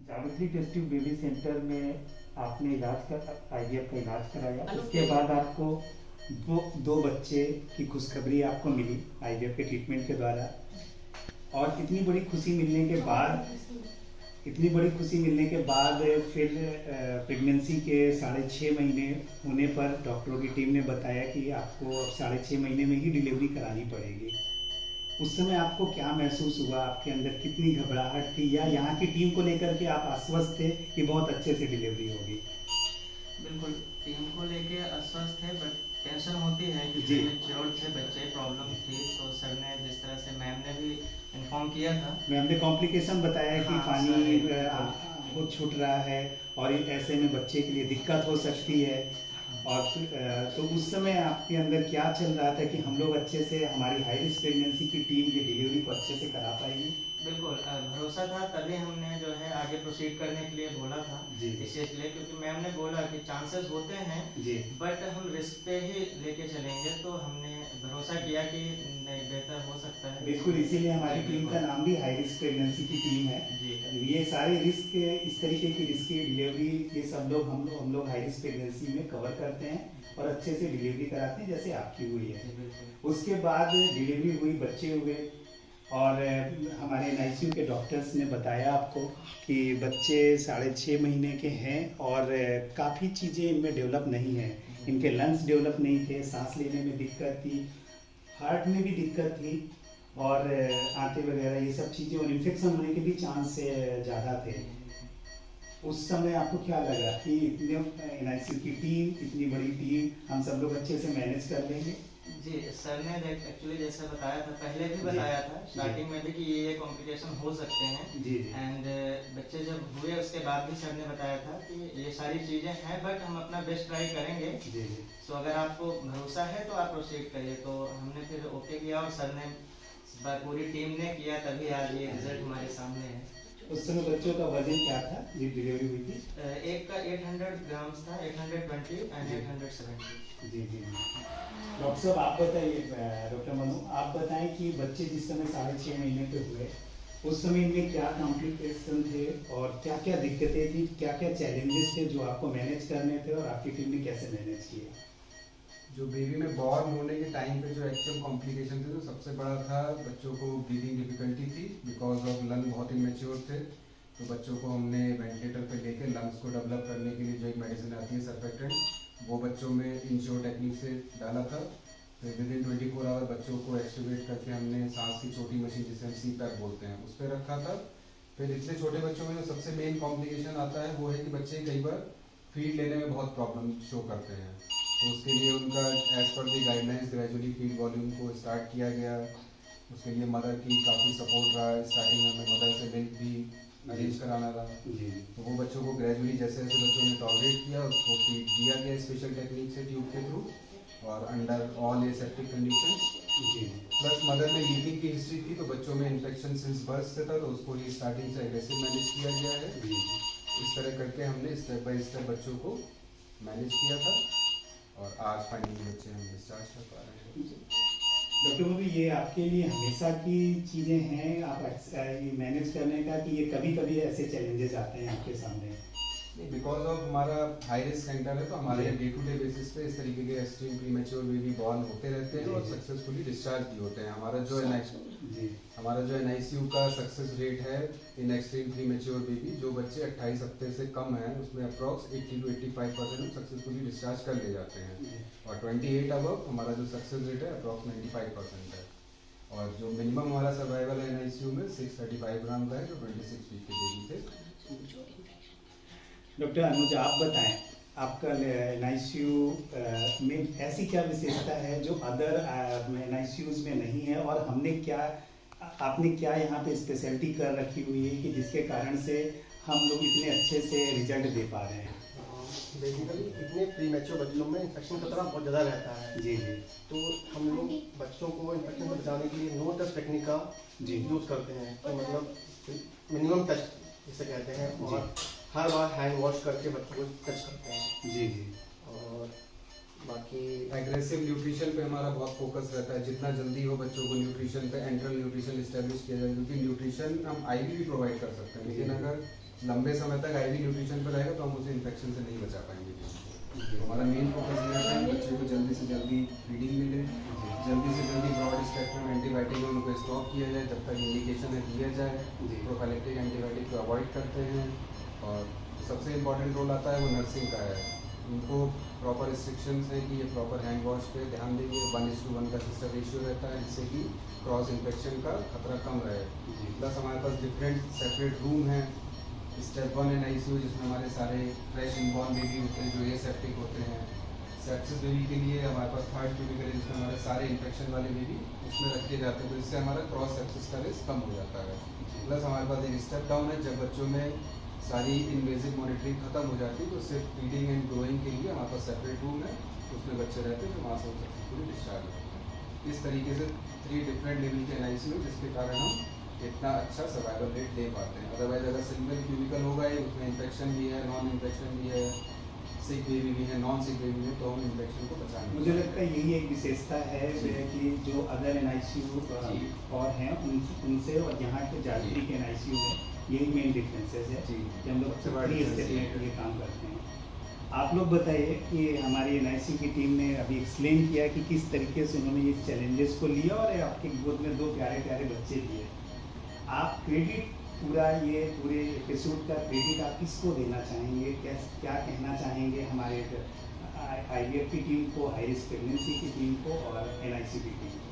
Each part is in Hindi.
सावित्री टेस्टिव बेबी सेंटर में आपने इलाज कर आईवीएफ का इलाज कराया, उसके बाद आपको दो बच्चे की खुशखबरी आपको मिली आईवीएफ के ट्रीटमेंट के द्वारा। और इतनी बड़ी खुशी मिलने के बाद फिर प्रेगनेंसी के 6.5 महीने होने पर डॉक्टरों की टीम ने बताया कि आपको अब 6.5 महीने में ही डिलीवरी करानी पड़ेगी। उस समय आपको क्या महसूस हुआ? आपके अंदर कितनी घबराहट थी, या यहाँ की टीम को लेकर के आप आश्वस्त थे कि बहुत अच्छे से डिलीवरी होगी? बिल्कुल, टीम को लेके आश्वस्त थे, बट टेंशन होती है क्योंकि मैच्योर थे बच्चे, प्रॉब्लम थी। तो सर ने जिस तरह से मैम ने भी इन्फॉर्म किया था, मैम ने कॉम्प्लिकेशन बताया कि पानी वो छूट रहा है और ऐसे में बच्चे के लिए दिक्कत हो सकती है। और तो उस समय आपके अंदर क्या चल रहा था कि हम लोग अच्छे से, हमारी हाई रिस्क प्रेगनेंसी की टीम ये डिलीवरी को अच्छे से करा पाएगी? बिल्कुल भरोसा था, तभी हमने जो है आगे प्रोसीड करने के लिए बोला था इस चीज़ के लिए, क्योंकि मैम ने बोला कि चांसेस होते हैं जी, बट हम रिस्क पे ही लेके चलेंगे। तो हमने भरोसा किया कि नहीं, बेहतर हो सकता है। बिल्कुल, इसीलिए हमारी टीम का नाम भी हाई रिस्क प्रेगनेंसी की टीम है जी। ये सारे रिस्क, इस तरीके की रिस्क की डिलीवरी, ये सब लोग हम लोग हाई रिस्क प्रेगनेंसी में कवर करते हैं और अच्छे से डिलीवरी कराते हैं जैसे आपकी हुई है। उसके बाद डिलीवरी हुई, बच्चे हुए, और हमारे एनआईसीयू के डॉक्टर्स ने बताया आपको कि बच्चे 6.5 महीने के हैं और काफ़ी चीज़ें इनमें डेवलप नहीं है। इनके लंग्स डेवलप नहीं थे, सांस लेने में दिक्कत थी, हार्ट में भी दिक्कत थी, और आंतें वगैरह ये सब चीज़ें, और इन्फेक्शन होने के भी चांस ज़्यादा थे। उस समय आपको क्या लगा कि इतने एनआईसीयू की टीम, इतनी बड़ी टीम, हम सब लोग अच्छे से मैनेज कर लेंगे? जी, सर ने एक्चुअली जैसे बताया था, पहले भी बताया था स्टार्टिंग में भी कि ये कॉम्प्लिकेशन हो सकते हैं जी। एंड बच्चे जब हुए उसके बाद भी सर ने बताया था कि ये सारी चीज़ें हैं बट हम अपना बेस्ट ट्राई करेंगे जी। सो अगर आपको भरोसा है तो आप प्रोसीड करिए। तो हमने फिर ओके किया और सर ने, पूरी टीम ने किया, तभी आज ये रिजल्ट हमारे सामने है। उस समय बच्चों का वजन क्या था जब डिलीवरी हुई थी? एक का 800 ग्राम्स था, 820 and 870। Ji ji ji. Doctor साहब आप बताइए, डॉक्टर मनु आप बताएं कि बच्चे जिस समय 6.5 महीने पे हुए, उस समय इनमें क्या कॉम्प्लिकेशन थे और क्या क्या दिक्कतें थी, क्या क्या चैलेंजेस थे जो आपको मैनेज करने थे, और आपकी टीम ने कैसे मैनेज किया? जो बेबी में बॉर्न होने के टाइम पे जो एक्चुअल कॉम्प्लिकेशन थे, तो सबसे बड़ा था बच्चों को ब्रीदिंग डिफिकल्टी थी बिकॉज ऑफ लंग बहुत इमेच्योर थे। तो बच्चों को हमने वेंटिलेटर पे लेके लंग्स को डेवलप करने के लिए जो एक मेडिसिन आती है सर्फेक्टेंट, वो बच्चों में इंश्योर टेक्निक से डाला था। फिर विद इन 24 आवर बच्चों को एक्टिवेट करके हमने सांस की छोटी मशीन जिसे हम CPAP बोलते हैं उस पर रखा था। फिर इतने छोटे बच्चों में जो सबसे मेन कॉम्प्लिकेशन आता है वो है कि बच्चे कई बार फीड लेने में बहुत प्रॉब्लम शो करते हैं। तो उसके लिए उनका एज पर दी गाइडलाइंस ग्रेजुअली फीड वॉल्यूम को स्टार्ट किया गया। उसके लिए मदर की काफ़ी सपोर्ट रहा। स्टार्टिंग में हमें मदर से मिल्क भी अरेंज कराना था। तो वो बच्चों को ग्रेजुअली जैसे जैसे बच्चों ने टॉलरेट किया उसको फीड दिया गया स्पेशल टेक्निक से ट्यूब के थ्रू और under all aseptic conditions. Plus mother में लीकिंग की हिस्ट्री थी तो बच्चों में इन्फेक्शन सिंस बर्थ से था, तो उसको ही स्टार्टिंग से एग्रेसिव मैनेज किया गया है। इस तरह करके हमने स्टेप बाय स्टेप बच्चों को मैनेज किया था और आज फाइनली बच्चे हम डिस्चार्ज कर पा रहे हैं। डॉक्टर मोदी, ये आपके लिए हमेशा की चीज़ें हैं आप मैनेज करने का, कि ये कभी कभी ऐसे चैलेंजेस आते हैं आपके सामने? बिकॉज ऑफ हमारा हाई रिस्क सेंटर है तो हमारे डे टू डे बेसिस पे इस तरीके के एक्सट्रीम प्रीमेच्योर बेबी बॉर्न होते रहते हैं और सक्सेसफुली डिस्चार्ज भी होते हैं। हमारा जो एनआईसीयू का सक्सेस रेट है इन एक्सट्रीम प्रीमेच्योर बेबी, जो बच्चे 28 हफ्ते से कम हैं उसमें अप्रॉक्स 80 to 85% हम सक्सेसफुली डिस्चार्ज कर ले जाते हैं। और 28 अबव हमारा जो सक्सेस रेट है अप्रॉक्स 95% है। और जो मिनिमम हमारा सर्वाइवल है एनआईसीयू में 635 ग्राम का है जो 26 वीक के बेबी थे। डॉक्टर अनुज आप बताएं, आपका एनआईसीयू में ऐसी क्या विशेषता है जो अदर एनआईसीयूज में नहीं है, और आपने क्या यहाँ पे स्पेशलिटी कर रखी हुई है कि जिसके कारण से हम लोग इतने अच्छे से रिजल्ट दे पा रहे हैं? बेसिकली इतने प्रीमेच्योर बच्चों में इन्फेक्शन खतरा बहुत ज़्यादा रहता है। जी जी। तो हम लोग बच्चों को इन्फेक्शन से बचाने के लिए नो टच टेक्निक का यूज़ करते हैं। तो मतलब मिनिमम टच जिसे कहते हैं, और हर बार हैंड वॉश करके बच्चों को टच करते हैं। जी जी। और बाकी एग्रेसिव न्यूट्रिशन पे हमारा बहुत फोकस रहता है, जितना जल्दी हो बच्चों को न्यूट्रिशन पे एंट्रल न्यूट्रिशन इस्टेब्लिश किया जाए, क्योंकि न्यूट्रिशन हम आईवी भी प्रोवाइड कर सकते हैं, लेकिन अगर लंबे समय तक IV न्यूट्रिशन पर रहेगा तो हम उसे इन्फेक्शन से नहीं बचा पाएंगे। तो हमारा मेन फोकस ये रहता है कि बच्चे को जल्दी से जल्दी फीडिंग मिले, जल्दी से जल्दी ब्रॉड स्पेक्ट्रम एंटीबायोटिक उनको स्टॉप किया जाए, जब तक इंडिकेशन है दिया जाए। प्रोफाइलेक्टिक एंटीबायोटिक को अवॉइड करते हैं और सबसे इम्पॉर्टेंट रोल आता है वो नर्सिंग का है। उनको प्रॉपर रिस्ट्रिक्शंस है कि ये प्रॉपर हैंड वॉश पे ध्यान देंगे, 1:1 का सिस्टर रेशियो रहता है जिससे कि क्रॉस इन्फेक्शन का खतरा कम रहे। प्लस हमारे पास डिफरेंट सेपरेट रूम हैं, स्टेप 1 एंड ICU जिसमें हमारे सारे फ्रेश इनबॉर्न बेबी होते हैं जो एसेप्टिक होते हैं। सेप्सिस बेबी के लिए हमारे पास 3rd क्यूबिकल है जिसमें हमारे सारे इन्फेक्शन वाले बेबी उसमें रखे जाते हैं, तो इससे हमारा क्रॉस सेप्सिस का रिस्क कम हो जाता है। प्लस हमारे पास एक स्टेप डाउन है, जब बच्चों में सारी इन्वेजिव मॉनिटरिंग खत्म हो जाती है तो सिर्फ फीडिंग एंड ग्रोइंग के लिए हमारे पास सेपरेट रूम है, उसमें बच्चे रहते हैं, तो वहाँ से सक्सेसफुली डिस्चार्ज होते हैं। इस तरीके से 3 डिफरेंट लेवल के NICU जिसके कारण हम इतना अच्छा सर्वाइवल रेट दे पाते हैं। अदरवाइज अगर सिंगल क्यूबिकल होगा ही, उसमें इन्फेक्शन भी है, नॉन इन्फेक्शन भी है, सिक बेबी भी है, नॉन सिक बेबी भी है, तो हम इन्फेक्शन को बचा नहीं मुझे लगता है यही एक विशेषता है कि जो अदर NICU और हैं उनसे और यहाँ के जागृति के NICU में यही मेन डिफरेंसेस है कि हम लोग सबसे बड़ा 3 स्टेप में ये काम करते हैं। आप लोग बताइए कि हमारी NICU की टीम ने अभी एक्सप्लेन किया कि किस तरीके से उन्होंने ये चैलेंजेस को लिया और आपके गोद में 2 प्यारे प्यारे बच्चे लिए। आप क्रेडिट पूरे एपिसोड का क्रेडिट आप किसको देना चाहेंगे, क्या कहना चाहेंगे हमारे IVF की टीम को, हाई रिस्क प्रेगनेंसी की टीम को और NICU की टीम को?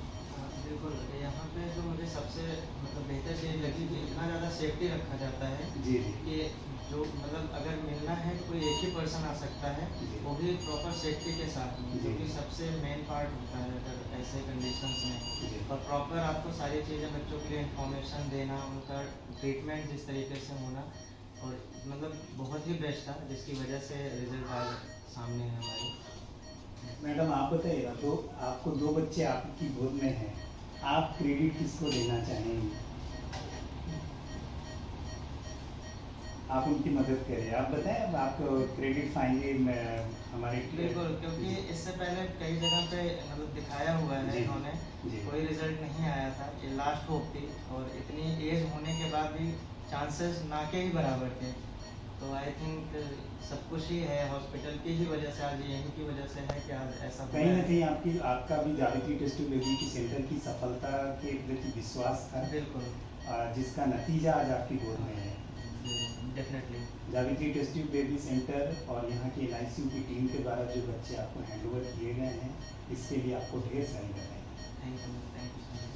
बिल्कुल, यहाँ पे जो मुझे सबसे मतलब बेहतर चीज़ लगी कि इतना ज़्यादा सेफ्टी रखा जाता है जी कि जो मतलब अगर मिलना है कोई एक ही पर्सन आ सकता है, वो भी प्रॉपर सेफ्टी के साथ में, जो कि सबसे मेन पार्ट होता है अगर ऐसे कंडीशंस में। और प्रॉपर आपको सारी चीज़ें बच्चों के लिए इंफॉर्मेशन देना, उनका ट्रीटमेंट जिस तरीके से होना, और मतलब बहुत ही बेस्ट था जिसकी वजह से रिजल्ट आज सामने है हमारे। मैडम आप बताइएगा, तो आपको 2 बच्चे आपकी गोद में हैं, आप क्रेडिट किसको देना चाहेंगे? आप उनकी मदद करें, आप बताएं, अब आप क्रेडिट पाएंगे हमारे बिल्कुल, क्योंकि इससे पहले कई जगह पे मतलब दिखाया हुआ है इन्होंने, कोई रिजल्ट नहीं आया था, ये लास्ट होप थी, और इतनी एज होने के बाद भी चांसेस ना के ही बराबर थे। तो आई थिंक सब कुछ ही है हॉस्पिटल की ही वजह से, आज यहीं की वजह से है कि आज ऐसा कहीं ना कहीं आपका भी जागृति टेस्ट बेबी की सेंटर की सफलता के प्रति विश्वास था, बिल्कुल जिसका नतीजा आज आपकी गोद में है। डेफिनेटली जागृति टेस्ट बेबी सेंटर और यहाँ की NICU की टीम के द्वारा जो बच्चे आपको हैंडओवर किए गए हैं, इसके लिए आपको ढेर सारी बधाई। Thank you.